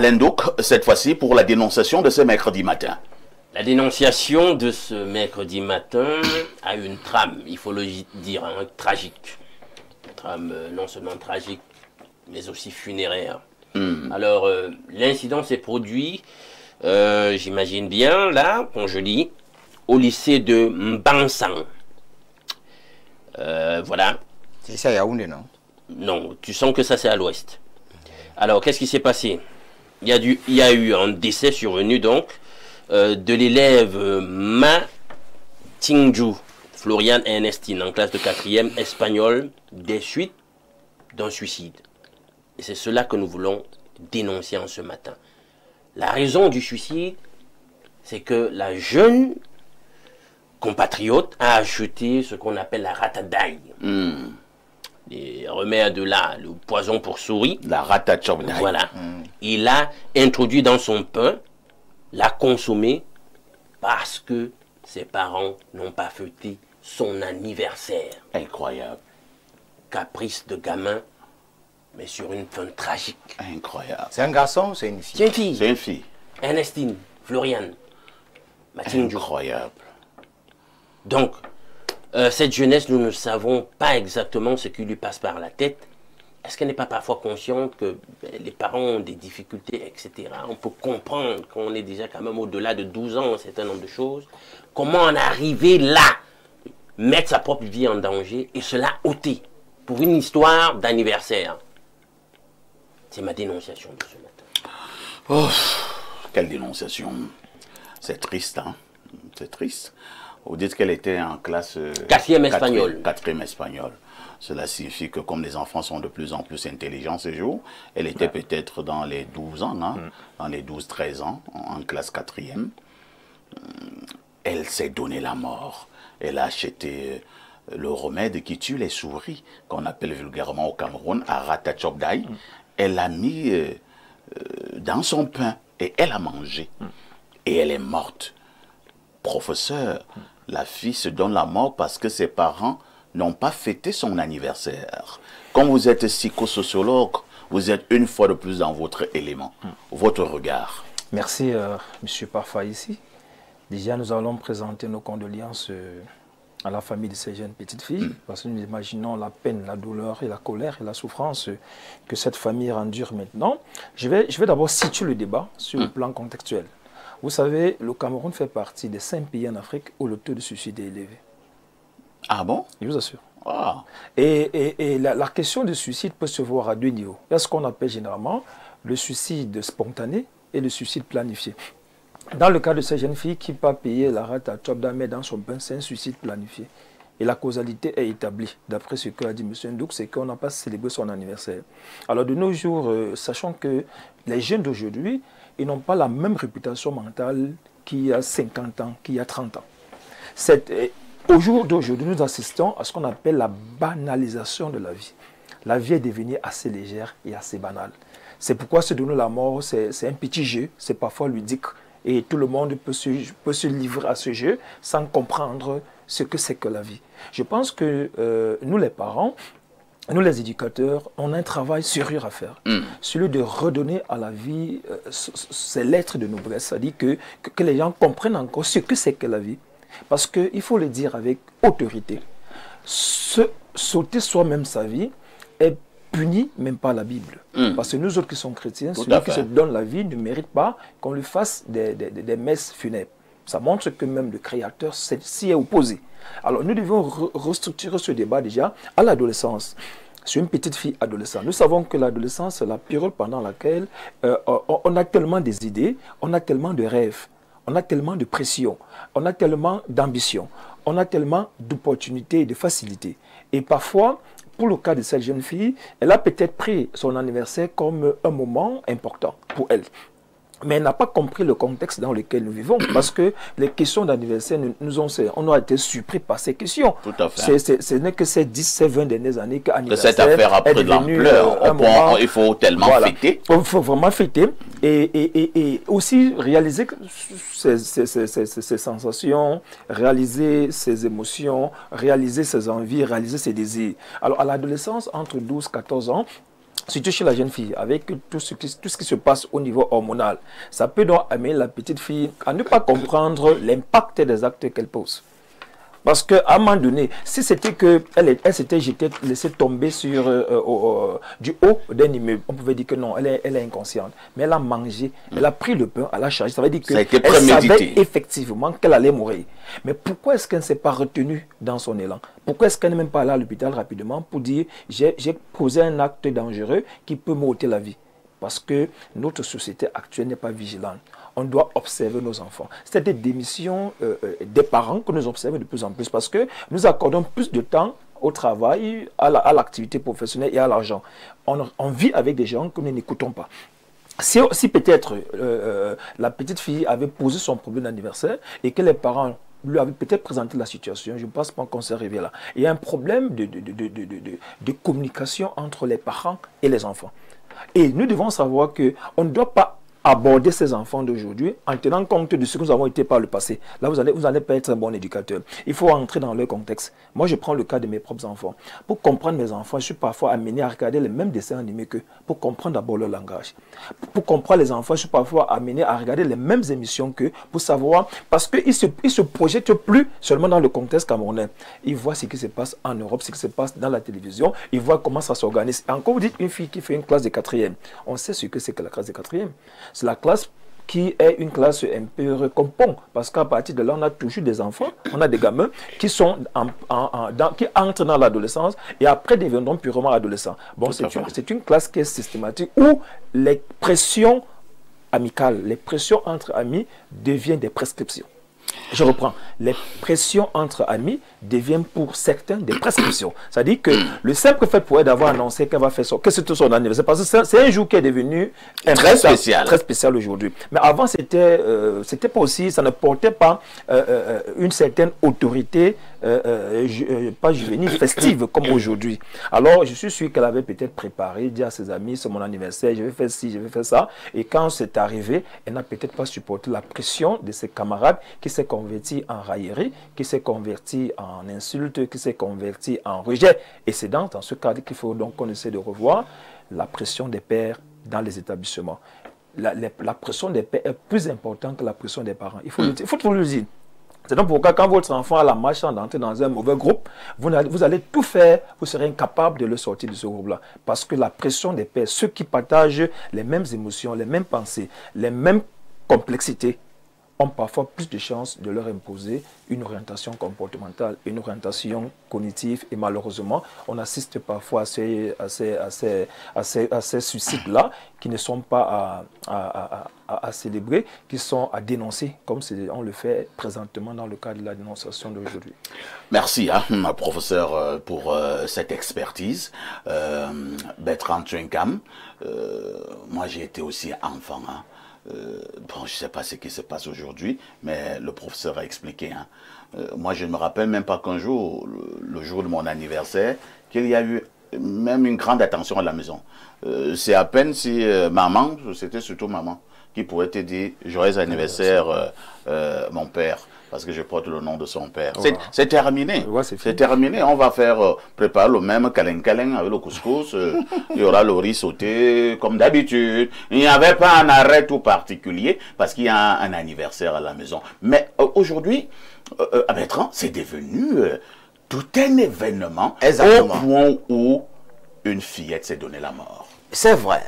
Alain Douk, cette fois-ci pour la dénonciation de ce mercredi matin. La dénonciation de ce mercredi matin a une trame, il faut le dire, hein, tragique. Une trame non seulement tragique, mais aussi funéraire. Alors, l'incident s'est produit, j'imagine bien, là, quand je lis, au lycée de Mbansang. Voilà. C'est ça, Yaoundé, non? Non, tu sens que ça, c'est à l'ouest. Alors, qu'est-ce qui s'est passé? Il y a eu un décès survenu, donc, de l'élève Ma Tingju, Florian Ernestine, en classe de 4e espagnol, des suites d'un suicide. Et c'est cela que nous voulons dénoncer en ce matin. La raison du suicide, c'est que la jeune compatriote a acheté ce qu'on appelle la ratadaï. Les remèdes là, le poison pour souris. La ratachobdaï. Voilà. Il l'a introduit dans son pain, l'a consommé parce que ses parents n'ont pas fêté son anniversaire. Incroyable. Caprice de gamin, mais sur une fin tragique. Incroyable. C'est un garçon ou c'est une fille? C'est une fille. C'est une fille. Ernestine, Floriane, Mathilde. Incroyable. Donc, cette jeunesse, nous ne savons pas exactement ce qui lui passe par la tête. Est-ce qu'elle n'est pas parfois consciente que les parents ont des difficultés, etc. On peut comprendre qu'on est déjà quand même au-delà de 12 ans, un certain nombre de choses. Comment en arriver là, mettre sa propre vie en danger et cela ôter pour une histoire d'anniversaire? C'est ma dénonciation de ce matin. Oh, quelle dénonciation. C'est triste, hein. C'est triste. Vous dites qu'elle était en classe... 4e espagnol. 4e espagnol. Cela signifie que comme les enfants sont de plus en plus intelligents ce jour, elle était peut-être dans les 12 ans, hein, dans les 12-13 ans, en classe 4e. Elle s'est donné la mort. Elle a acheté le remède qui tue les souris, qu'on appelle vulgairement au Cameroun, Aratachobdaï. Elle l'a mis dans son pain et elle a mangé. Et elle est morte. Professeur, la fille se donne la mort parce que ses parents n'ont pas fêté son anniversaire. Comme vous êtes psychosociologue, vous êtes une fois de plus dans votre élément, votre regard. Merci, Monsieur Parfa ici. Déjà, nous allons présenter nos condoléances à la famille de ces jeunes petites filles, parce que nous imaginons la peine, la douleur et la colère et la souffrance que cette famille endure maintenant. Je vais d'abord situer le débat sur le plan contextuel. Vous savez, le Cameroun fait partie des 5 pays en Afrique où le taux de suicide est élevé. Ah bon? Je vous assure. Ah. Et la question du suicide peut se voir à 2 niveaux. Il y a ce qu'on appelle généralement le suicide spontané et le suicide planifié. Dans le cas de ces jeunes filles qui pas payer la rate à Tchobda, mais dans son pain, c'est un suicide planifié. Et la causalité est établie. D'après ce qu'a dit M. Ndouk, c'est qu'on n'a pas célébré son anniversaire. Alors de nos jours, sachant que les jeunes d'aujourd'hui, ils n'ont pas la même réputation mentale qu'il y a 50 ans, qu'il y a 30 ans. Au jour d'aujourd'hui, nous assistons à ce qu'on appelle la banalisation de la vie. La vie est devenue assez légère et assez banale. C'est pourquoi se donner la mort, c'est un petit jeu, c'est parfois ludique. Et tout le monde peut se livrer à ce jeu sans comprendre ce que c'est que la vie. Je pense que nous les parents, nous les éducateurs, on a un travail sérieux à faire. Celui de redonner à la vie ces lettres de noblesse, c'est-à-dire que les gens comprennent encore ce que c'est que la vie. Parce qu'il faut le dire avec autorité, sauter soi-même sa vie est puni même par la Bible. Parce que nous autres qui sommes chrétiens, celui qui se donne la vie ne mérite pas qu'on lui fasse des messes funèbres. Ça montre que même le Créateur s'y est opposé. Alors nous devons restructurer ce débat déjà à l'adolescence. Sur une petite fille adolescente. Nous savons que l'adolescence, c'est la période pendant laquelle on a tellement des idées, on a tellement de rêves, on a tellement de pression, on a tellement d'ambition, on a tellement d'opportunités et de facilités. Et parfois, pour le cas de cette jeune fille, elle a peut-être pris son anniversaire comme un moment important pour elle. Mais elle n'a pas compris le contexte dans lequel nous vivons. Parce que les questions d'anniversaire, on a été surpris par ces questions. Tout à fait. Ce n'est que ces 10, ces 20 dernières années qu'anniversaire cette affaire a pris de l'ampleur. Il faut tellement fêter. Il faut vraiment fêter. Et aussi réaliser ces sensations, réaliser ces émotions, réaliser ses envies, réaliser ses désirs. Alors à l'adolescence, entre 12 et 14 ans, surtout chez la jeune fille, avec tout ce qui se passe au niveau hormonal, ça peut donc amener la petite fille à ne pas comprendre l'impact des actes qu'elle pose. Parce qu'à un moment donné, si c'était qu'elle s'était laissée tomber sur, du haut d'un immeuble, on pouvait dire que non, elle est inconsciente. Mais elle a mangé, elle a pris le pain, elle a chargé. Ça veut dire qu'elle savait effectivement qu'elle allait mourir. Mais pourquoi est-ce qu'elle ne s'est pas retenue dans son élan? Pourquoi est-ce qu'elle n'est même pas allée à l'hôpital rapidement pour dire j'ai posé un acte dangereux qui peut m'ôter la vie? Parce que notre société actuelle n'est pas vigilante. On doit observer nos enfants. C'est des démissions des parents que nous observons de plus en plus parce que nous accordons plus de temps au travail, à l'activité professionnelle et à l'argent. On vit avec des gens que nous n'écoutons pas. Si peut-être la petite fille avait posé son problème d'anniversaire et que les parents lui avaient peut-être présenté la situation, je ne pense pas qu'on s'est arrivé là. Il y a un problème de communication entre les parents et les enfants. Et nous devons savoir qu'on ne doit pas aborder ces enfants d'aujourd'hui en tenant compte de ce que nous avons été par le passé. Là, vous allez pas être un bon éducateur. Il faut entrer dans leur contexte. Moi, je prends le cas de mes propres enfants. Pour comprendre mes enfants, je suis parfois amené à regarder les mêmes dessins animés qu'eux, pour comprendre d'abord leur langage. Pour comprendre les enfants, je suis parfois amené à regarder les mêmes émissions qu'eux, pour savoir, parce qu'ils ne se projettent plus seulement dans le contexte camerounais. Ils voient ce qui se passe en Europe, ce qui se passe dans la télévision, ils voient comment ça s'organise. Encore, vous dites une fille qui fait une classe de 4e. On sait ce que c'est que la classe de 4e. C'est la classe qui est une classe un peu recompon, parce qu'à partir de là, on a toujours des enfants, on a des gamins qui sont qui entrent dans l'adolescence et après deviendront purement adolescents. Bon, c'est une classe qui est systématique où les pressions amicales, les pressions entre amis deviennent des prescriptions. Je reprends. Les pressions entre amis deviennent pour certains des prescriptions. C'est-à-dire que le simple fait pour elle d'avoir annoncé qu'elle va faire que c'est tout son anniversaire, parce que c'est un jour qui est devenu très spécial aujourd'hui. Mais avant, c'était pas aussi, ça ne portait pas une certaine autorité, pas juvénile, festive comme aujourd'hui. Alors, je suis sûr qu'elle avait peut-être préparé, dit à ses amis, c'est mon anniversaire, je vais faire ci, je vais faire ça. Et quand c'est arrivé, elle n'a peut-être pas supporté la pression de ses camarades qui s'est converti en raillerie, qui s'est converti en insulte, qui s'est converti en rejet. Et c'est dans ce cadre qu'il faut donc qu'on essaie de revoir la pression des pères dans les établissements. La pression des pères est plus importante que la pression des parents. Il faut le dire. C'est donc pourquoi quand votre enfant a la malchance d'entrer dans un mauvais groupe, vous allez tout faire, vous serez incapable de le sortir de ce groupe-là. Parce que la pression des pères, ceux qui partagent les mêmes émotions, les mêmes pensées, les mêmes complexités, ont parfois plus de chances de leur imposer une orientation comportementale, une orientation cognitive. Et malheureusement, on assiste parfois à ces suicides-là qui ne sont pas à célébrer, qui sont à dénoncer, comme on le fait présentement dans le cadre de la dénonciation d'aujourd'hui. Merci, professeur, pour cette expertise. Bertrand Tchenkam, moi j'ai été aussi enfant, bon, je ne sais pas ce qui se passe aujourd'hui, mais le professeur a expliqué. Moi, je ne me rappelle même pas qu'un jour, le jour de mon anniversaire, qu'il y a eu même une grande attention à la maison. C'est à peine si maman, c'était surtout maman, qui pourrait te dire « Joyeux anniversaire, mon père ». Parce que je porte le nom de son père. C'est terminé. Ouais, c'est terminé. On va faire préparer le même kaleng avec le couscous. Il y aura le riz sauté comme d'habitude. Il n'y avait pas un arrêt tout particulier parce qu'il y a un anniversaire à la maison. Mais aujourd'hui, à Bertrand, c'est devenu tout un événement. Exactement. Au point où une fillette s'est donné la mort. C'est vrai.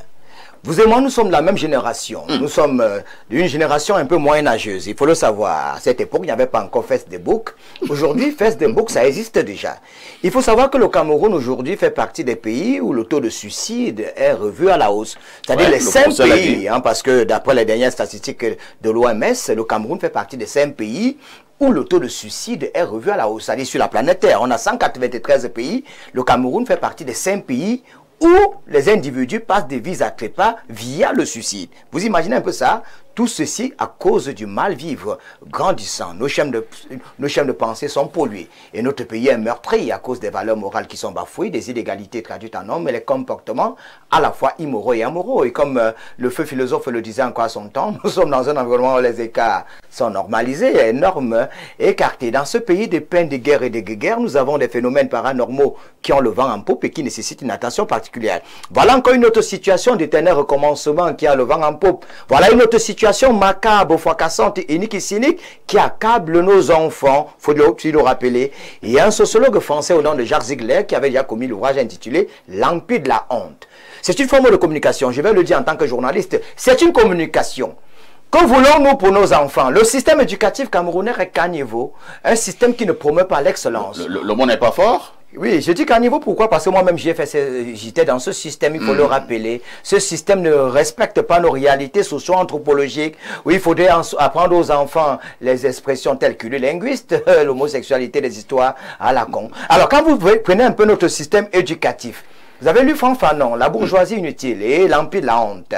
Vous et moi, nous sommes de la même génération. Nous sommes d'une génération un peu moyenâgeuse. Il faut le savoir. À cette époque, il n'y avait pas encore Facebook. Aujourd'hui, Facebook, ça existe déjà. Il faut savoir que le Cameroun, aujourd'hui, fait partie des pays où le taux de suicide est revu à la hausse. C'est-à-dire les 5 pays, parce que d'après les dernières statistiques de l'OMS, le Cameroun fait partie des 5 pays où le taux de suicide est revu à la hausse. C'est-à-dire sur la planète Terre, on a 193 pays. Le Cameroun fait partie des 5 pays où les individus passent des vies à trépas via le suicide. Vous imaginez un peu ça? Tout ceci à cause du mal-vivre grandissant. Nos chaînes de pensée sont polluées. Et notre pays est meurtri à cause des valeurs morales qui sont bafouées, des inégalités traduites en hommes et les comportements à la fois immoraux et amoraux. Et comme le feu philosophe le disait encore à son temps, nous sommes dans un environnement où les écarts sont normalisés, énormes, écartés. Dans ce pays de peine, de guerre et de guerre, nous avons des phénomènes paranormaux qui ont le vent en poupe et qui nécessitent une attention particulière particulière. Voilà encore une autre situation d'éternel recommencement qui a le vent en poupe. Voilà une autre situation macabre, fracassante, unique et cynique qui accable nos enfants, faut-il le rappeler. Il y a un sociologue français au nom de Jacques Ziegler qui avait déjà commis l'ouvrage intitulé L'Empire de la honte. C'est une forme de communication, je vais le dire en tant que journaliste, c'est une communication. Que voulons-nous pour nos enfants? Le système éducatif camerounais est qu'à niveau, un système qui ne promeut pas l'excellence. Le mot n'est pas fort? Oui, je dis qu'à niveau, pourquoi? Parce que moi-même, j'étais dans ce système, il faut le rappeler. Ce système ne respecte pas nos réalités socio-anthropologiques, où il faudrait apprendre aux enfants les expressions telles que le linguiste, l'homosexualité, les histoires à la con. Alors, quand vous prenez un peu notre système éducatif, vous avez lu Fanfanon, La bourgeoisie inutile et L'Empire de la honte,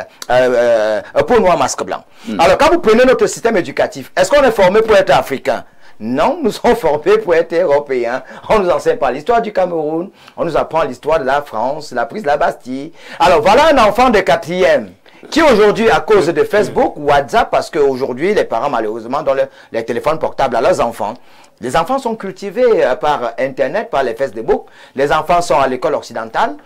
peau noire, masque blanc. Alors, quand vous prenez notre système éducatif, est-ce qu'on est formé pour être africain? Non, nous sommes formés pour être européens. On nous enseigne pas l'histoire du Cameroun, on nous apprend l'histoire de la France, la prise de la Bastille. Alors, voilà un enfant de 4e qui aujourd'hui, à cause de Facebook, WhatsApp, parce qu'aujourd'hui, les parents, malheureusement, donnent les téléphones portables à leurs enfants. Les enfants sont cultivés par Internet, par les Facebook. Les enfants sont à l'école occidentale.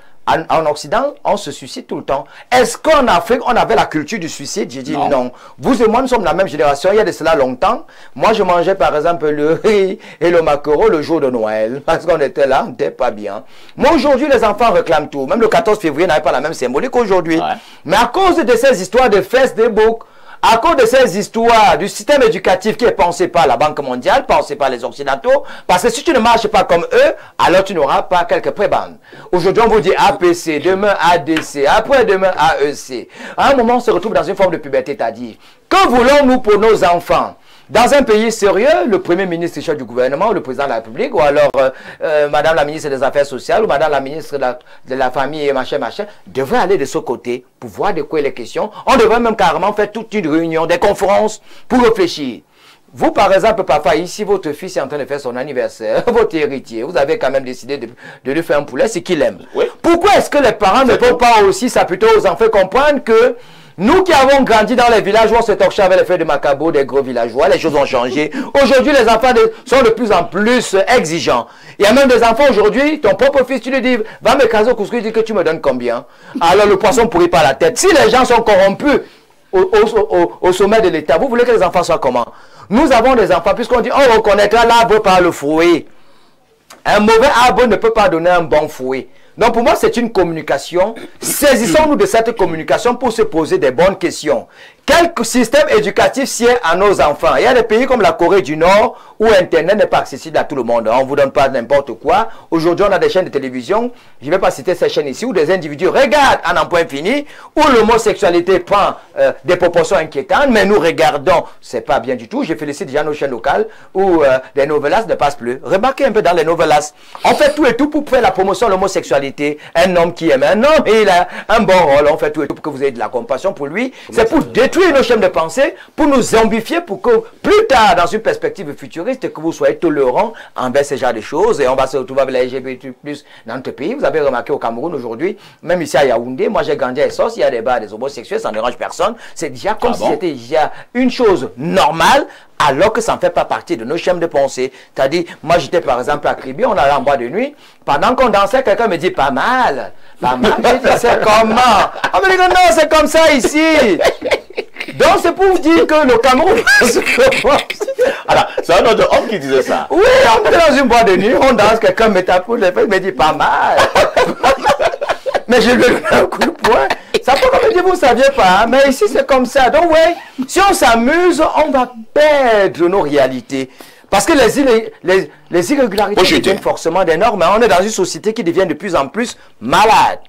En Occident, on se suicide tout le temps. Est-ce qu'en Afrique, on avait la culture du suicide? J'ai dit non. Vous et moi, nous sommes de la même génération. Il y a de cela longtemps. Moi, je mangeais par exemple le riz et le maquereau le jour de Noël. Parce qu'on était là, on n'était pas bien. Moi, aujourd'hui, les enfants réclament tout. Même le 14 février n'avait pas la même symbolique qu'aujourd'hui. Ouais. Mais à cause de ces histoires de Facebook, à cause de ces histoires du système éducatif qui est pensé par la Banque mondiale, pensé par les Occidentaux, parce que si tu ne marches pas comme eux, alors tu n'auras pas quelques prébandes. Aujourd'hui, on vous dit APC, demain ADC, après-demain AEC. À un moment, on se retrouve dans une forme de puberté, c'est-à-dire, que voulons-nous pour nos enfants? Dans un pays sérieux, le premier ministre chef du gouvernement, ou le président de la République, ou alors madame la ministre des Affaires sociales, ou madame la ministre de la famille, machin, devrait aller de ce côté pour voir de quoi il est question. On devrait même carrément faire toute une réunion, des conférences pour réfléchir. Vous, par exemple, papa, ici, votre fils est en train de faire son anniversaire, votre héritier, vous avez quand même décidé de lui faire un poulet, c'est qu'il aime. Oui. Pourquoi est-ce que les parents ne peuvent pas aussi s'appuyer aux enfants, comprendre que nous qui avons grandi dans les villages où on se torchait avec les feuilles de macabo, des gros villageois, les choses ont changé. Aujourd'hui, les enfants sont de plus en plus exigeants. Il y a même des enfants aujourd'hui, ton propre fils, tu lui dis, va me caser au couscous, il dit que tu me donnes combien? Alors le poisson pourrit par la tête. Si les gens sont corrompus au sommet de l'État, vous voulez que les enfants soient comment? Nous avons des enfants, puisqu'on dit, on reconnaîtra l'arbre par le fruit. Un mauvais arbre ne peut pas donner un bon fruit. Donc pour moi, c'est une communication. Saisissons-nous de cette communication pour se poser des bonnes questions. Quel système éducatif sied à nos enfants? Il y a des pays comme la Corée du Nord où Internet n'est pas accessible à tout le monde. On ne vous donne pas n'importe quoi. Aujourd'hui, on a des chaînes de télévision, je ne vais pas citer ces chaînes ici, où des individus regardent à n'en point fini, où l'homosexualité prend des proportions inquiétantes, mais nous regardons, c'est pas bien du tout. Je félicite déjà nos chaînes locales où les novelas ne passent plus. Remarquez un peu dans les novelas, on fait tout et tout pour faire la promotion de l'homosexualité. Un homme qui aime un homme et il a un bon rôle, on fait tout et tout pour que vous ayez de la compassion pour lui. C'est pour détruire nos chaînes de pensée, pour nous zombifier, pour que plus tard, dans une perspective futuriste, que vous soyez tolérants envers ce genre de choses. Et on va se retrouver avec les LGBT+ dans notre pays. Vous avez remarqué au Cameroun aujourd'hui, même ici à Yaoundé, moi j'ai grandi à Essos, il y a des bars des homosexuels, ça ne dérange personne. C'est déjà comme si c'était déjà une chose normale, alors que ça ne fait pas partie de nos schèmes de pensée. C'est-à-dire, moi j'étais par exemple à Kribi, on allait en boîte de nuit, pendant qu'on dansait, quelqu'un me dit pas mal. J'ai dit, c'est comment? On me dit que non, c'est comme ça ici. Donc c'est pour vous dire que le Cameroun... Alors, c'est un autre homme qui disait ça. Oui, on était dans une boîte de nuit, on danse, quelqu'un me tape les fesses, il me dit pas mal. Mais je lui ai donné un coup de poing. Ça peut comme dire, vous ne saviez pas, hein? Mais ici c'est comme ça. Donc ouais, si on s'amuse, on va perdre nos réalités. Parce que les irrégularités deviennent forcément des normes. On est dans une société qui devient de plus en plus malade.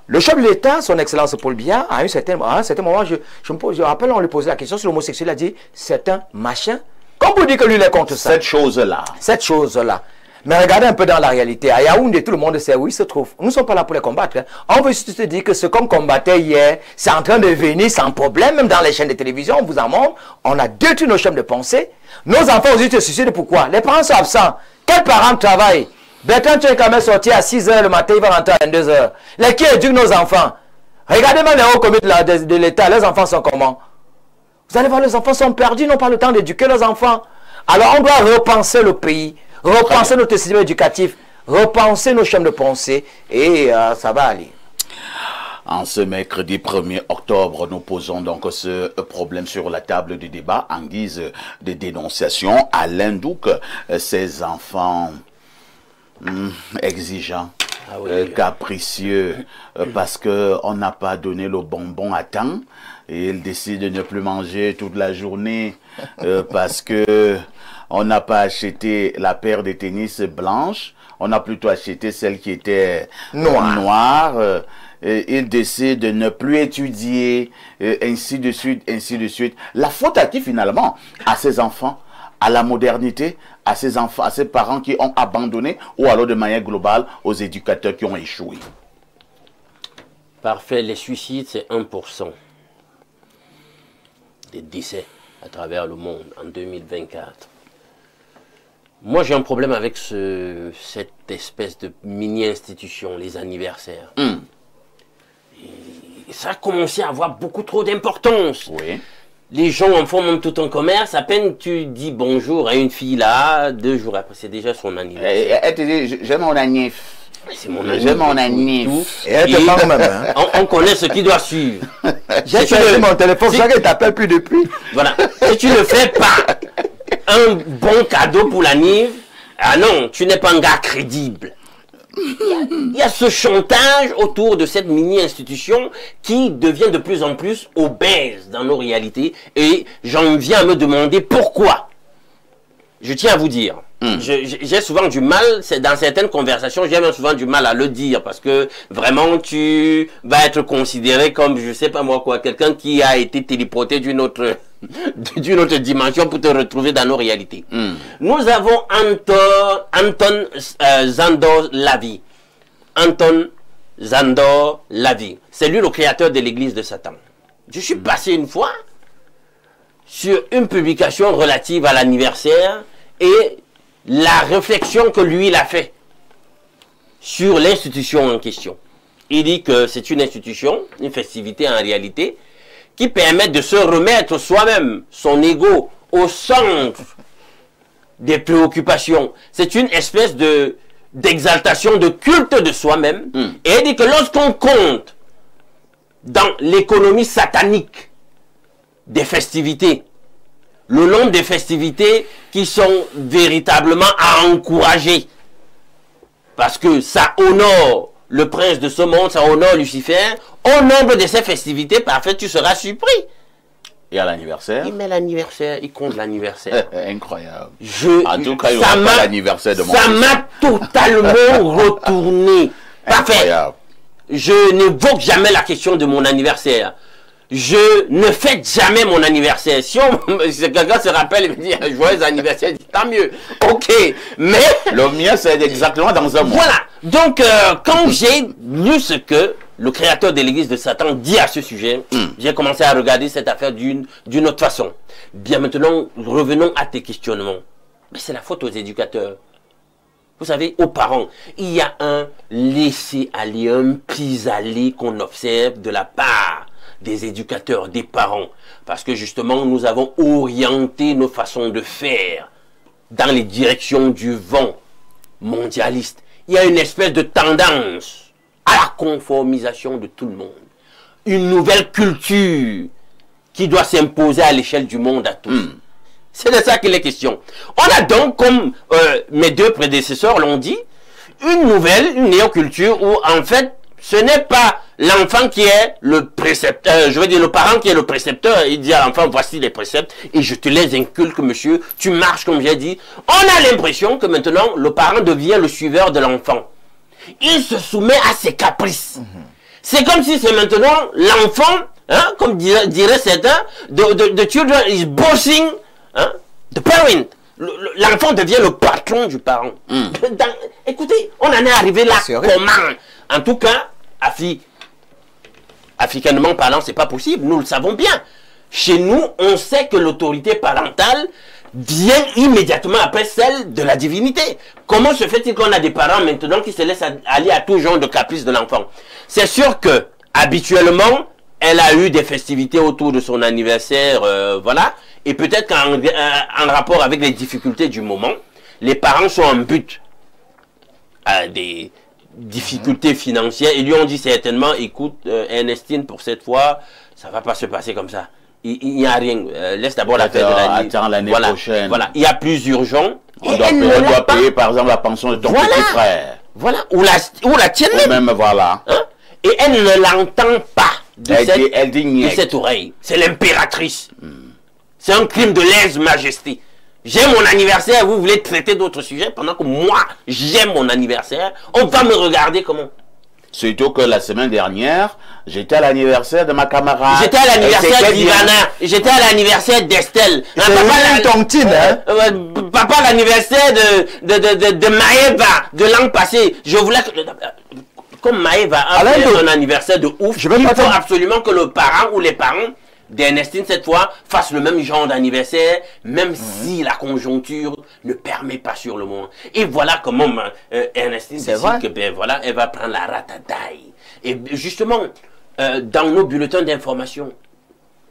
Le chef de l'État, son Excellence Paul Biya, à un certain moment, je rappelle, on lui posait la question sur l'homosexuel, il a dit, c'est un machin. Comme vous dites que lui, il est contre ça. Cette chose-là. Cette chose-là. Mais regardez un peu dans la réalité. À Yaoundé, tout le monde sait où il se trouve. Nous ne sommes pas là pour les combattre. Hein. On veut juste te dire que ce qu'on combattait hier, c'est en train de venir sans problème. Même dans les chaînes de télévision, on vous en montre. On a détruit nos chaînes de pensée. Nos enfants aujourd'hui se suicident. Pourquoi? Les parents sont absents. Quels parents travaillent? Bertrand, tu es quand même sorti à 6 h le matin, il va rentrer à 22 h. Les qui éduquent nos enfants? Regardez même les hauts comités de l'État. Les enfants sont comment? Vous allez voir, les enfants sont perdus, ils n'ont pas le temps d'éduquer leurs enfants. Alors on doit repenser le pays. Repenser notre système éducatif, repenser nos chaînes de pensée et ça va aller. En ce mercredi 1er octobre, nous posons donc ce problème sur la table du débat en guise de dénonciation. Alain Douc, ces enfants exigeants, capricieux, parce qu'on n'a pas donné le bonbon à temps, et ils décident de ne plus manger toute la journée parce que on n'a pas acheté la paire de tennis blanche, on a plutôt acheté celle qui était noire. Ils décident de ne plus étudier, ainsi de suite, ainsi de suite. La faute à qui finalement? À ces enfants, à la modernité, à ces enfants, à ces parents qui ont abandonné, ou alors de manière globale aux éducateurs qui ont échoué. Parfait, les suicides c'est 1% des décès à travers le monde en 2024. Moi j'ai un problème avec cette espèce de mini-institution, les anniversaires. Et ça a commencé à avoir beaucoup trop d'importance. Oui. Les gens en font même tout un commerce. À peine tu dis bonjour à une fille là, 2 jours après, c'est déjà son anniversaire. Elle te dit, j'aime mon anniv. C'est mon anniv. J'aime mon anniv. Et elle te manque même. Hein. On connaît ce qui doit suivre. J'ai perdu mon téléphone, ça ne t'appelle plus depuis. Voilà. Si tu ne fais pas un bon cadeau pour l'anniv, ah non, tu n'es pas un gars crédible. Il y a ce chantage autour de cette mini-institution qui devient de plus en plus obèse dans nos réalités, et j'en viens à me demander pourquoi. Je tiens à vous dire, j'ai souvent du mal, dans certaines conversations, j'ai même souvent du mal à le dire, parce que vraiment tu vas être considéré comme, je sais pas moi quoi, quelqu'un qui a été téléporté d'une autre dimension pour te retrouver dans nos réalités. Nous avons Anton Szandor Lavie. Anton Szandor Lavie. C'est lui le créateur de l'église de Satan. Je suis passé une fois sur une publication relative à l'anniversaire et la réflexion que lui il a fait sur l'institution en question. Il dit que c'est une institution, une festivité en réalité, qui permettent de se remettre soi-même, son ego, au centre des préoccupations. C'est une espèce d'exaltation, de culte de soi-même. Et il dit que lorsqu'on compte dans l'économie satanique des festivités, le nombre de festivités qui sont véritablement à encourager, parce que ça honore le prince de ce monde, ça honore Lucifer, au nombre de ces festivités, parfait, tu seras surpris. Et à l'anniversaire? Il met l'anniversaire, il compte l'anniversaire. Incroyable. En tout cas, il n'y aura pas l'anniversaire de mon fils. Ça m'a totalement retourné. Parfait. Incroyable. Je n'évoque jamais la question de mon anniversaire. Je ne fête jamais mon anniversaire. Si quelqu'un se rappelle et me dit joyeux anniversaire, tant mieux. Ok, mais... Le mien, c'est exactement dans un mois. Voilà. Donc, quand j'ai lu ce que le créateur de l'église de Satan dit à ce sujet, j'ai commencé à regarder cette affaire d'une autre façon. Bien maintenant, revenons à tes questionnements. Mais c'est la faute aux éducateurs. Vous savez, aux parents, il y a un laisser-aller, un pis-aller qu'on observe de la part des éducateurs, des parents. Parce que justement, nous avons orienté nos façons de faire dans les directions du vent mondialiste. Il y a une espèce de tendance à la conformisation de tout le monde. Une nouvelle culture qui doit s'imposer à l'échelle du monde à tous. C'est de ça qu'il est question. On a donc, comme mes 2 prédécesseurs l'ont dit, une néoculture où en fait, ce n'est pas l'enfant qui est le précepteur, je veux dire le parent qui est le précepteur. Il dit à l'enfant, voici les préceptes et je te les inculque, monsieur, tu marches comme j'ai dit. On a l'impression que maintenant, le parent devient le suiveur de l'enfant. Il se soumet à ses caprices. C'est comme si c'est maintenant l'enfant, hein, comme dirait certains, the children is bossing the parent. L'enfant devient le patron du parent. Écoutez, on en est arrivé là comment? En tout cas, africainement parlant, c'est pas possible. Nous le savons bien. Chez nous, on sait que l'autorité parentale vient immédiatement après celle de la divinité. Comment se fait-il qu'on a des parents maintenant qui se laissent aller à tout genre de caprices de l'enfant? C'est sûr que, habituellement, elle a eu des festivités autour de son anniversaire, voilà. Et peut-être qu'en rapport avec les difficultés du moment, les parents sont en but à des difficultés financières. Ils lui ont dit certainement, écoute, Ernestine, pour cette fois, ça ne va pas se passer comme ça. Il n'y a rien. Laisse d'abord la fête de l'année. Attends l'année prochaine. Voilà, il y a plus urgent. On doit payer, par exemple, la pension de ton petit frère. Voilà, ou la tienne même. Voilà. Hein? Et elle ne l'entend pas de de cette oreille. C'est l'impératrice. C'est un crime de lèse-majesté. J'ai mon anniversaire, vous voulez traiter d'autres sujets pendant que moi, j'aime mon anniversaire. On va me regarder comment? Surtout que la semaine dernière, j'étais à l'anniversaire de ma camarade. J'étais à l'anniversaire d'Ivana. J'étais à l'anniversaire d'Estelle. Papa, l'anniversaire de Maëva de l'an passé. Je voulais que... Comme Maëva a fait son anniversaire de ouf, il faut absolument que le parent ou les parents d'Ernestine, cette fois, fassent le même genre d'anniversaire, même si la conjoncture ne permet pas sur le moment. Et voilà comment Ernestine décide que, ben voilà, elle va prendre la ratataille. Et justement, dans nos bulletins d'information,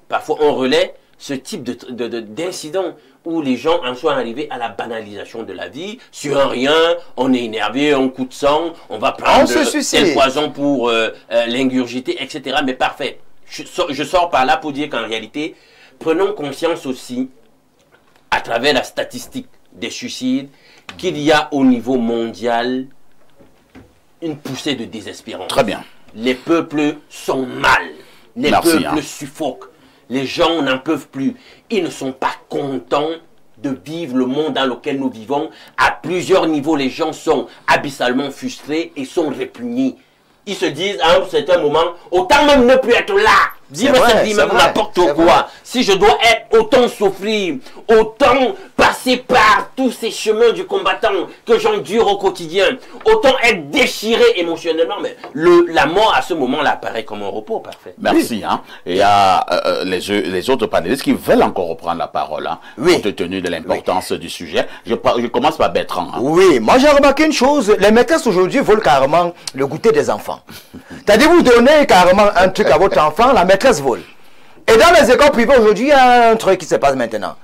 parfois on relaie ce type d'incident où les gens en sont arrivés à la banalisation de la vie. Sur un rien, on est énervé, un coup de sang, on va prendre tel poison pour l'ingurgiter, etc. Mais parfait. Je sors par là pour dire qu'en réalité, prenons conscience aussi, à travers la statistique des suicides, qu'il y a au niveau mondial une poussée de désespérance. Très bien. Les peuples sont mal. Les peuples suffoquent. Les gens n'en peuvent plus. Ils ne sont pas contents de vivre le monde dans lequel nous vivons. À plusieurs niveaux, les gens sont abyssalement frustrés et sont répugnés. Ils se disent à un certain moment, autant même ne plus être là. Dis-moi cette vie même n'importe quoi. Si je dois être autant souffrir, autant passer par tous ces chemins du combattant que j'endure au quotidien, autant être déchiré émotionnellement, mais la mort à ce moment-là apparaît comme un repos parfait. Merci. Hein. Et il y a les autres panélistes qui veulent encore reprendre la parole, hein, compte tenu de l'importance du sujet. Je commence par Bertrand. Hein. Oui, moi j'ai remarqué une chose, les maîtresses aujourd'hui volent carrément le goûter des enfants. C'est-à-dire vous donnez carrément un truc à votre enfant, la maîtresse vole. Et dans les écoles privées aujourd'hui, il y a un truc qui se passe maintenant.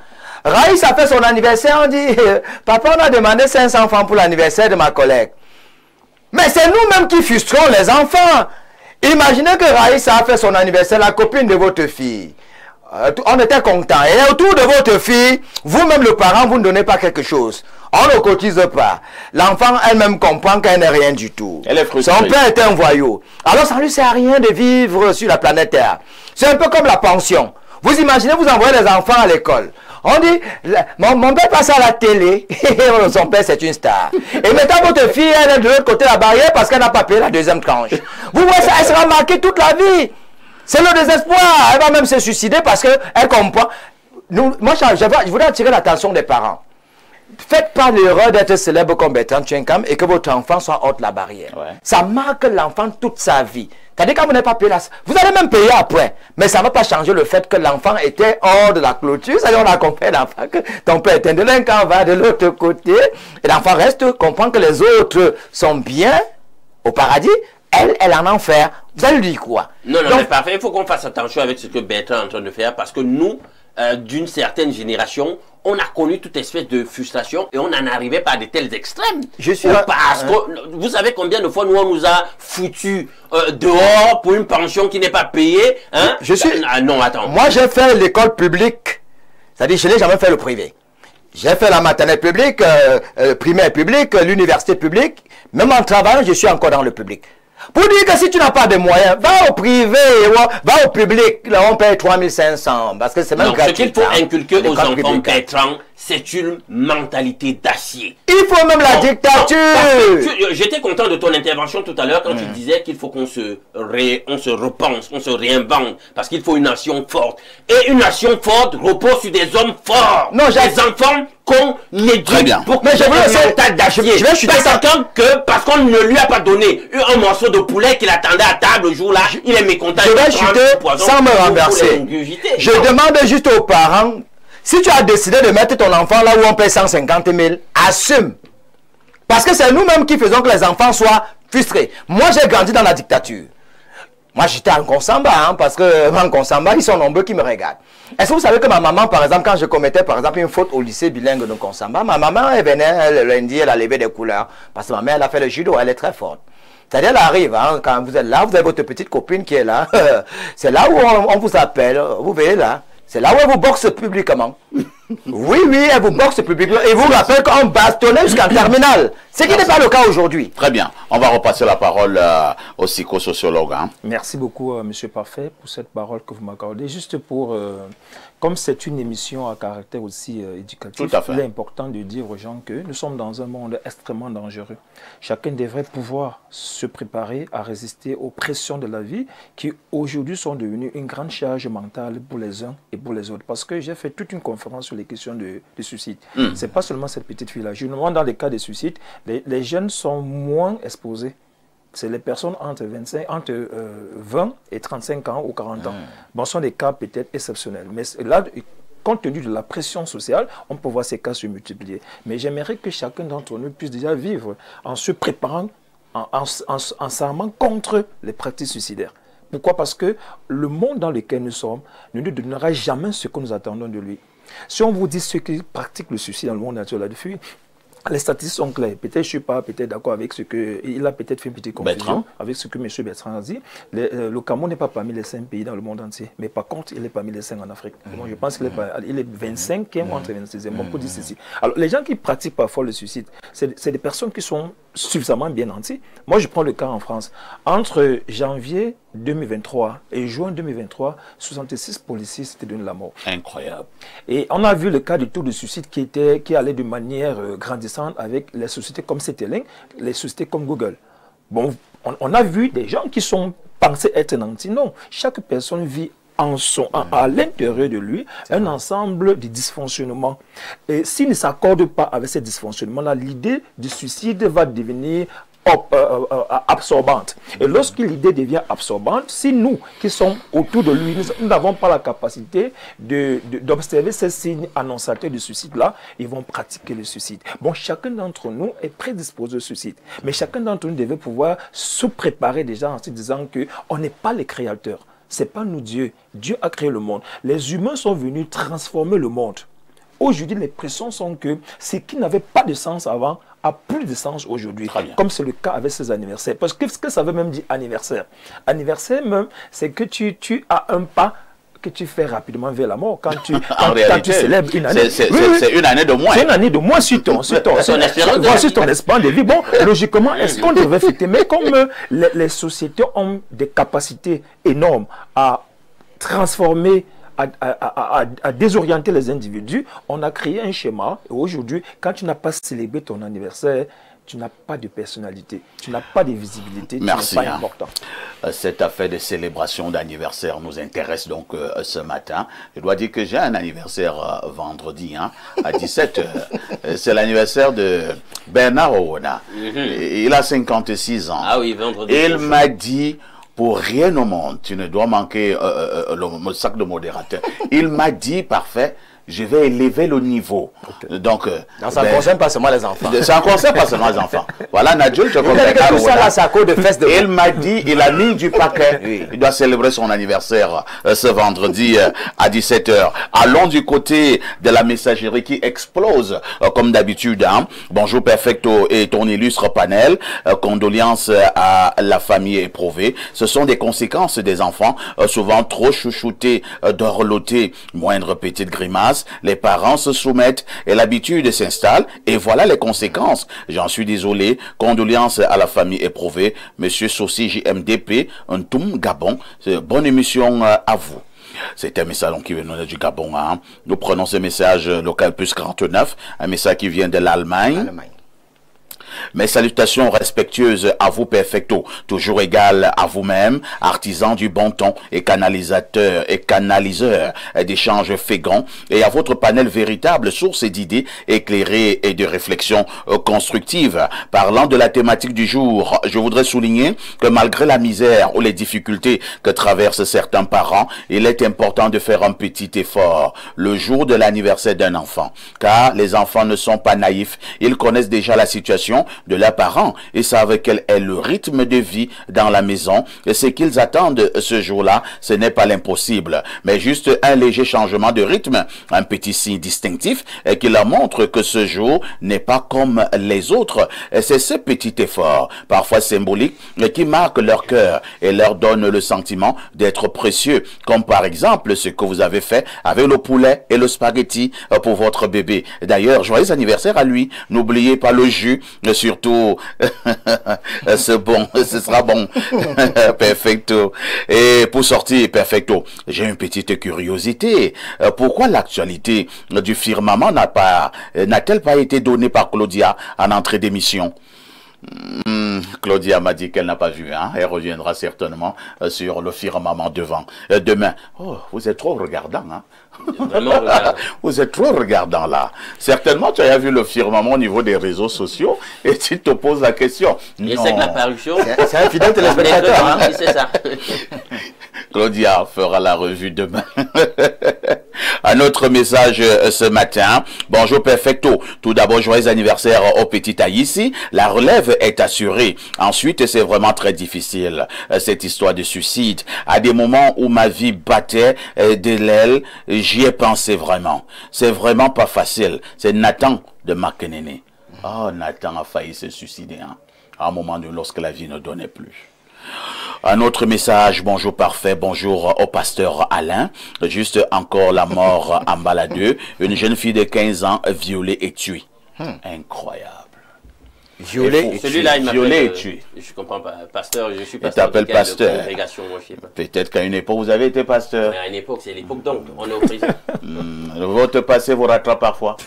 Raïs a fait son anniversaire, on dit, papa on a demandé 500 francs pour l'anniversaire de ma collègue. Mais c'est nous-mêmes qui frustrons les enfants. Imaginez que Raïs a fait son anniversaire, la copine de votre fille. On était contents. Et autour de votre fille, vous-même le parent, vous ne donnez pas quelque chose. On ne cotise pas. L'enfant elle-même comprend qu'elle n'est rien du tout. Elle est frustrée. Son père était un voyou. Alors ça ne lui sert à rien de vivre sur la planète Terre. C'est un peu comme la pension. Vous imaginez, vous envoyez les enfants à l'école. On dit, mon père passe à la télé. Son père c'est une star. Et maintenant votre fille, elle est de l'autre côté de la barrière parce qu'elle n'a pas payé la deuxième tranche. Vous voyez ça, elle sera marquée toute la vie. C'est le désespoir. Elle va même se suicider parce qu'elle comprend. Moi, je voudrais attirer l'attention des parents. Faites pas l'erreur d'être célèbre comme Bertrand Tchenkam et que votre enfant soit hors de la barrière. Ça marque l'enfant toute sa vie. C'est-à-dire quand vous n'avez pas payé vous allez même payer après. Mais ça ne va pas changer le fait que l'enfant était hors de la clôture. C'est-à-dire on a compris l'enfant que ton père est un délinquant, va de l'autre côté. Et l'enfant reste, comprend que les autres sont bien au paradis. Elle est en enfer. Vous allez lui dire quoi? Non, mais parfait. Il faut qu'on fasse attention avec ce que Bertrand est en train de faire parce que nous, d'une certaine génération, on a connu toute espèce de frustration et on en arrivait pas à de tels extrêmes. Parce que vous savez combien de fois nous on nous a foutu dehors pour une pension qui n'est pas payée. Hein? Non, attends. Moi j'ai fait l'école publique. C'est-à-dire je n'ai jamais fait le privé. J'ai fait la maternelle publique, primaire publique, l'université publique. Même en travaillant, je suis encore dans le public. Pour dire que si tu n'as pas de moyens, va au privé, va au public, là on paye 3500, parce que c'est même gratuit. Ce qu'il faut inculquer aux enfants, Bertrand, c'est une mentalité d'acier. Il faut même la dictature. J'étais content de ton intervention tout à l'heure quand tu disais qu'il faut qu'on se repense, qu'on se réinvente, parce qu'il faut une nation forte. Et une nation forte repose sur des hommes forts. Non, des enfants qu'on éduque pour que un mental d'acier. Je suis quelqu'un que, parce qu'on ne lui a pas donné un morceau de poulet qu'il attendait à table le jour-là, il est mécontent. Je vais chuter sans me renverser. Je demande juste aux parents, si tu as décidé de mettre ton enfant là où on paie 150 000, assume. Parce que c'est nous-mêmes qui faisons que les enfants soient frustrés. Moi, j'ai grandi dans la dictature. Moi, j'étais en Konsamba, hein, parce que en Konsamba, ils sont nombreux qui me regardent. Est-ce que vous savez que ma maman, par exemple, quand je commettais, par exemple, une faute au lycée bilingue de Konsamba, ma maman, elle venait, elle lundi, elle a levé des couleurs. Parce que ma mère, elle a fait le judo, elle est très forte. C'est-à-dire, elle arrive, hein, quand vous êtes là, vous avez votre petite copine qui est là. C'est là où on vous appelle, vous voyez là. C'est là où elle vous boxe publiquement. Oui, elle vous boxe publiquement et vous rappelle qu'on bastonnait jusqu'en terminale. Ce qui n'est pas le cas aujourd'hui. Très bien. On va repasser la parole au psychosociologue. Hein. Merci beaucoup, Monsieur Parfait, pour cette parole que vous m'accordez. Juste pour, comme c'est une émission à caractère aussi éducatif, il est important de dire aux gens que nous sommes dans un monde extrêmement dangereux. Chacun devrait pouvoir se préparer à résister aux pressions de la vie qui aujourd'hui sont devenues une grande charge mentale pour les uns et pour les autres. Parce que j'ai fait toute une conférence sur les questions de suicide. Ce n'est pas seulement cette petite fille-là. Je me demande dans les cas de suicide, les jeunes sont moins exposés. C'est les personnes entre 20 et 35 ans ou 40 ans. Bon, ce sont des cas peut-être exceptionnels. Mais là, compte tenu de la pression sociale, on peut voir ces cas se multiplier. Mais j'aimerais que chacun d'entre nous puisse déjà vivre en se préparant, en s'armant contre les pratiques suicidaires. Pourquoi? Parce que le monde dans lequel nous sommes ne nous donnera jamais ce que nous attendons de lui. Si on vous dit ceux qui pratiquent le suicide dans le monde naturel là-dessus, les statistiques sont claires. Peut-être je ne suis pas d'accord avec ce que... Il a peut-être fait une petite confusion avec ce que M. Bertrand a dit. Le Cameroun n'est pas parmi les 5 pays dans le monde entier. Mais par contre, il est parmi les 5 en Afrique. Moi, je pense qu'il est 25e entre 26e. Bon, pour dire ceci. Alors, les gens qui pratiquent parfois le suicide, c'est des personnes qui sont suffisamment bien nantis. Moi, je prends le cas en France. Entre janvier 2023 et juin 2023, 66 policiers s'étaient donné la mort. Incroyable. Et on a vu le cas du taux de suicide qui allait de manière grandissante avec les sociétés comme CTLink, les sociétés comme Google. Bon, on a vu des gens qui sont pensés être nantis. Non, chaque personne vit à l'intérieur de lui un ensemble de dysfonctionnements. Et s'il ne s'accorde pas avec ces dysfonctionnements-là, l'idée du suicide va devenir absorbante. Et lorsque l'idée devient absorbante, si nous qui sommes autour de lui, nous n'avons pas la capacité d'observer ces signes annonçateurs du suicide-là, ils vont pratiquer le suicide. Bon, chacun d'entre nous est prédisposé au suicide. Mais chacun d'entre nous devait pouvoir se préparer déjà en se disant qu'on n'est pas les créateurs. Ce n'est pas nous Dieu. Dieu a créé le monde. Les humains sont venus transformer le monde. Aujourd'hui, les pressions sont que ce qui n'avait pas de sens avant a plus de sens aujourd'hui. Comme c'est le cas avec ces anniversaires. Parce que ce que ça veut même dire anniversaire. Anniversaire même, c'est que tu as un pas que tu fais rapidement vers la mort quand tu célèbres une année. C'est une année de moins. C'est une année de moins sur ton espérance de vie. Bon, logiquement, est-ce qu'on devrait fêter? Mais comme les sociétés ont des capacités énormes à transformer, à désorienter les individus, on a créé un schéma. Et aujourd'hui, quand tu n'as pas célébré ton anniversaire, tu n'as pas de personnalité, tu n'as pas de visibilité, merci, tu n'es pas important. Cette affaire de célébration d'anniversaire nous intéresse donc ce matin. Je dois dire que j'ai un anniversaire vendredi à 17h. C'est l'anniversaire de Bernard Owona. Il a 56 ans. Ah oui, vendredi. Il m'a dit... Pour rien au monde, tu ne dois manquer le sac de modérateur. Il m'a dit, parfait, je vais élever le niveau. Donc, ça ne concerne pas seulement les enfants. Ça ne concerne pas seulement les enfants. Voilà, Nadjoul, je comprends. Il m'a dit, il a mis du paquet. Oui. Il doit célébrer son anniversaire ce vendredi à 17h. Allons du côté de la messagerie qui explose, comme d'habitude. Bonjour Perfecto et ton illustre panel. Condoléances à la famille éprouvée. Ce sont des conséquences des enfants, souvent trop chouchoutés, dorlotés, moindre petite grimace. Les parents se soumettent et l'habitude s'installe et voilà les conséquences. J'en suis désolé. Condoléances à la famille éprouvée. Monsieur Sossi JMDP, un toum Gabon. Bonne émission à vous. C'est un message qui vient du Gabon. Nous prenons ce message local plus 49, un message qui vient de l'Allemagne. Mes salutations respectueuses à vous, Perfecto, toujours égal à vous-même, artisan du bon ton et canalisateur et canaliseur d'échanges féconds, et à votre panel véritable, source d'idées éclairées et de réflexions constructives. Parlant de la thématique du jour, je voudrais souligner que malgré la misère ou les difficultés que traversent certains parents, il est important de faire un petit effort le jour de l'anniversaire d'un enfant, car les enfants ne sont pas naïfs, ils connaissent déjà la situation de leurs parents. Ils savent quel est le rythme de vie dans la maison. Et ce qu'ils attendent ce jour-là, ce n'est pas l'impossible, mais juste un léger changement de rythme, un petit signe distinctif qui leur montre que ce jour n'est pas comme les autres. C'est ce petit effort, parfois symbolique, qui marque leur cœur et leur donne le sentiment d'être précieux, comme par exemple ce que vous avez fait avec le poulet et le spaghetti pour votre bébé. D'ailleurs, joyeux anniversaire à lui. N'oubliez pas le jus, surtout c'est bon, ce sera bon. Perfecto. Et pour sortir perfecto, j'ai une petite curiosité. Pourquoi l'actualité du firmament n'a-t-elle pas été donnée par Claudia en entrée d'émission? Claudia m'a dit qu'elle n'a pas vu, hein. Elle reviendra certainement sur le firmament demain. Oh, vous êtes trop regardant, hein. Vous êtes trop regardant là. Certainement, tu as vu le firmament au niveau des réseaux sociaux et tu te poses la question. Et c'est que la parution. C'est un fidèle téléspectateur, hein. C'est ça. Claudia fera la revue demain. Un autre message ce matin. Bonjour Perfecto. Tout d'abord, joyeux anniversaire au petit Aïssi. La relève est assurée. Ensuite, c'est vraiment très difficile, cette histoire de suicide. À des moments où ma vie battait de l'aile, j'y ai pensé vraiment. C'est vraiment pas facile. C'est Nathan de Makenene. Oh, Nathan a failli se suicider, hein, à un moment donné lorsque la vie ne donnait plus. Un autre message, bonjour parfait, bonjour au pasteur Alain. Juste encore la mort en baladeux. Une jeune fille de 15 ans violée et tuée. Incroyable. Violée Celui-là, il violé m'appelle. et tué. Je comprends pas. Pasteur, je suis Il pasteur. t'appelle de quelle pasteur. congrégation, moi, je sais pas. Peut-être qu'à une époque, vous avez été pasteur. Mais à une époque, c'est l'époque donc. On est au prison. Votre passé vous rattrape parfois.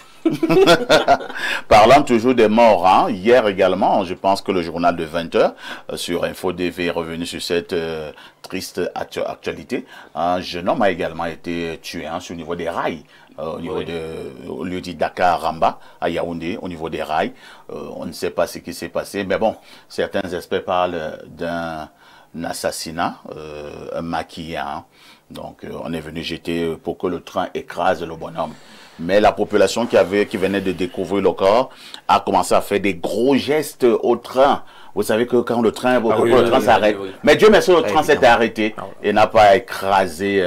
Parlant toujours des morts, hein, hier également, je pense que le journal de 20h sur Info DV est revenu sur cette triste actualité. Un jeune homme a également été tué, hein, sur le niveau des rails. Au niveau au lieu dit Dakar Ramba, à Yaoundé, au niveau des rails. On ne sait pas ce qui s'est passé, mais bon, certains experts parlent d'un assassinat maquillé. Hein. Donc, on est venu jeter pour que le train écrase le bonhomme. Mais la population qui venait de découvrir le corps a commencé à faire des gros gestes au train. Vous savez que quand le train, s'arrête. Mais Dieu merci, le train s'est arrêté et n'a pas écrasé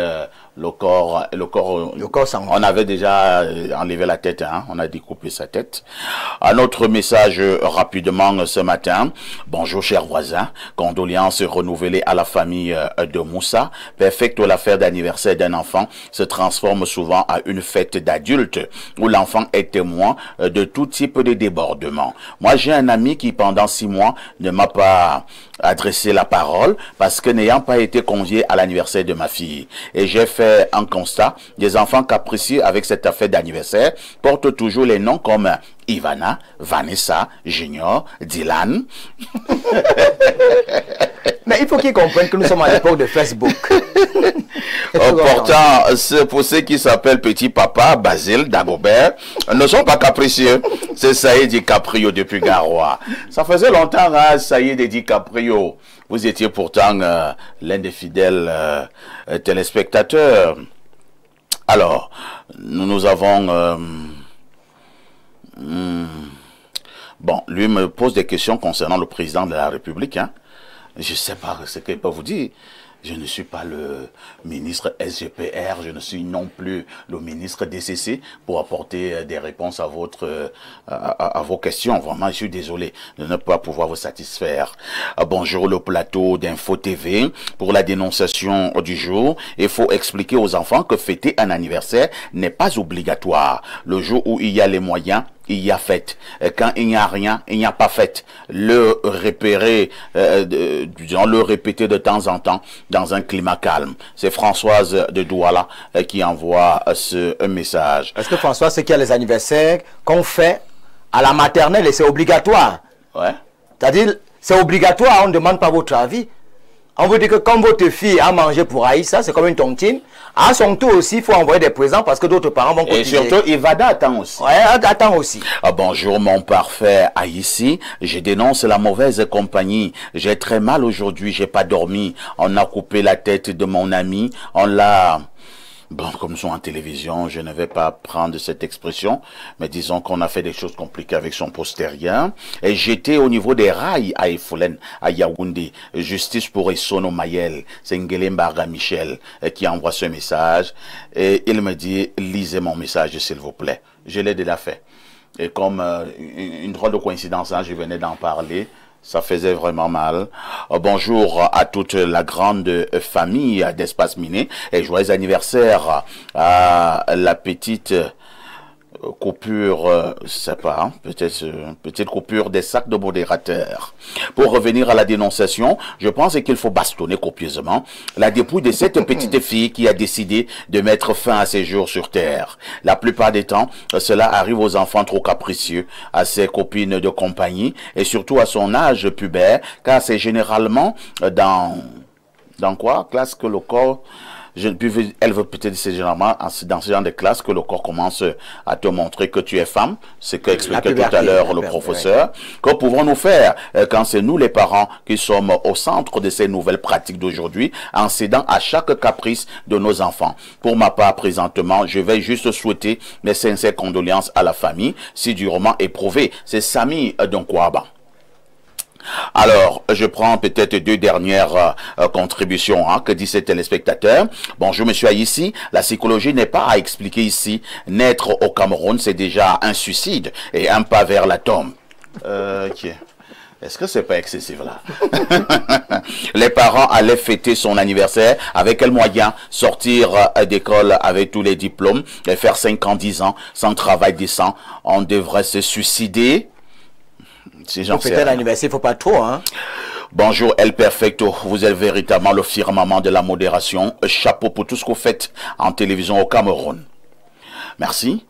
le corps sans. On avait déjà enlevé la tête, hein, on a découpé sa tête. Un autre message rapidement ce matin. Bonjour chers voisins, condoléances renouvelées à la famille de Moussa. Perfecto, l'affaire d'anniversaire d'un enfant se transforme souvent à une fête d'adulte où l'enfant est témoin de tout type de débordement. Moi j'ai un ami qui pendant 6 mois ne m'a pas adressé la parole parce que n'ayant pas été convié à l'anniversaire de ma fille. Et j'ai fait un constat, des enfants capricieux avec cette affaire d'anniversaire portent toujours les noms comme Ivana, Vanessa, Junior, Dylan. Mais il faut qu'ils comprennent que nous sommes à l'époque de Facebook. Pourtant, pour ceux qui s'appellent Petit Papa, Basile, Dagobert, ne sont pas capricieux. C'est Saïd DiCaprio depuis Garoua. Ça faisait longtemps, hein, Saïd DiCaprio. Vous étiez pourtant l'un des fidèles téléspectateurs. Alors, nous avons... bon, lui me pose des questions concernant le président de la République. Hein. Je ne sais pas ce qu'il peut vous dire. Je ne suis pas le ministre SGPR, je ne suis non plus le ministre DCC pour apporter des réponses à vos questions. Vraiment, je suis désolé de ne pas pouvoir vous satisfaire. Bonjour le plateau d'Info TV. Pour la dénonciation du jour, il faut expliquer aux enfants que fêter un anniversaire n'est pas obligatoire. Le jour où il y a les moyens, il y a fête. Quand il n'y a rien, il n'y a pas fête. Le repérer, le répéter de temps en temps dans un climat calme. C'est Françoise de Douala qui envoie ce message. Est-ce que François, c'est qu'il y a les anniversaires qu'on fait à la maternelle et c'est obligatoire? Ouais. C'est-à-dire, c'est obligatoire, on ne demande pas votre avis. On veut dire que quand votre fille a mangé pour Aïssa, c'est comme une tontine. À son tour aussi, il faut envoyer des présents parce que d'autres parents vont cotiser. Et surtout, Ivada attend aussi. Ouais, attend aussi. Bonjour mon parfait Aïssi. Je dénonce la mauvaise compagnie. J'ai très mal aujourd'hui, j'ai pas dormi. On a coupé la tête de mon ami. On l'a Bon, comme nous sommes en télévision, je ne vais pas prendre cette expression, mais disons qu'on a fait des choses compliquées avec son postérieur. Et j'étais au niveau des rails à Efolen, à Yaoundé. Justice pour Essono Mayel, c'est Ngelembaga Michel qui envoie ce message. Et il me dit, lisez mon message, s'il vous plaît. Je l'ai déjà fait. Et comme une drôle de coïncidence, hein, je venais d'en parler. Ça faisait vraiment mal. Bonjour à toute la grande famille d'Espace Miné et joyeux anniversaire à la petite coupure, je sais pas, hein, peut-être petite coupure des sacs de modérateurs. Pour revenir à la dénonciation, je pense qu'il faut bastonner copieusement la dépouille de cette petite fille qui a décidé de mettre fin à ses jours sur Terre. La plupart des temps, cela arrive aux enfants trop capricieux, à ses copines de compagnie et surtout à son âge pubère, car c'est généralement dans quoi? Classe que le corps... Elle veut peut-être, c'est généralement dans ce genre de classe que le corps commence à te montrer que tu es femme. C'est ce qu'expliquait tout à l'heure le professeur. Que pouvons-nous faire quand c'est nous les parents qui sommes au centre de ces nouvelles pratiques d'aujourd'hui en cédant à chaque caprice de nos enfants? Pour ma part, présentement, je vais juste souhaiter mes sincères condoléances à la famille si durement éprouvée. C'est Samy Donkwaba. Alors, je prends peut-être deux dernières contributions que dit ces téléspectateurs. Bonjour, monsieur Aïssi. La psychologie n'est pas à expliquer ici. Naître au Cameroun, c'est déjà un suicide et un pas vers la tombe. Ok. Est-ce que c'est pas excessif là? Les parents allaient fêter son anniversaire. Avec quel moyen? Sortir d'école avec tous les diplômes et faire 5 ans, 10 ans sans travail décent. On devrait se suicider. Si pour fêter l'anniversaire, il ne faut pas trop, hein. Bonjour El Perfecto, vous êtes véritablement le firmament de la modération. Chapeau pour tout ce que vous faites en télévision au Cameroun. Merci.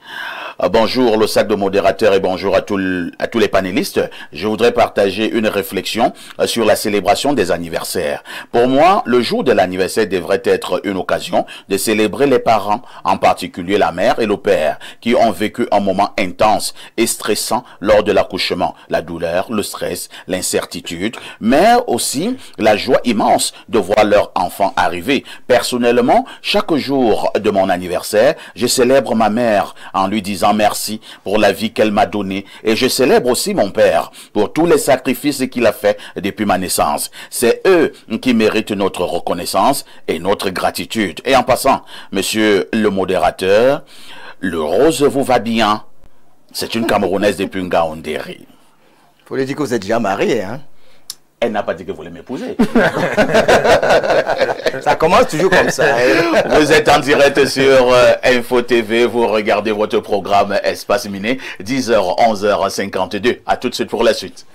Bonjour le sac de modérateurs et bonjour à tous les panélistes. Je voudrais partager une réflexion sur la célébration des anniversaires. Pour moi, le jour de l'anniversaire devrait être une occasion de célébrer les parents, en particulier la mère et le père, qui ont vécu un moment intense et stressant lors de l'accouchement. La douleur, le stress, l'incertitude, mais aussi la joie immense de voir leur enfant arriver. Personnellement, chaque jour de mon anniversaire, je célèbre ma mère en lui disant merci pour la vie qu'elle m'a donnée et je célèbre aussi mon père pour tous les sacrifices qu'il a fait depuis ma naissance. C'est eux qui méritent notre reconnaissance et notre gratitude. Et en passant, monsieur le modérateur, le rose vous va bien. C'est une Camerounaise de Punga-Onderi. Faut lui dire que vous êtes déjà marié, hein? Elle n'a pas dit que vous voulez m'épouser. Ça commence toujours comme ça. Vous êtes en direct sur Info TV, vous regardez votre programme Espace Miné, 10h, 11h52. À tout de suite pour la suite.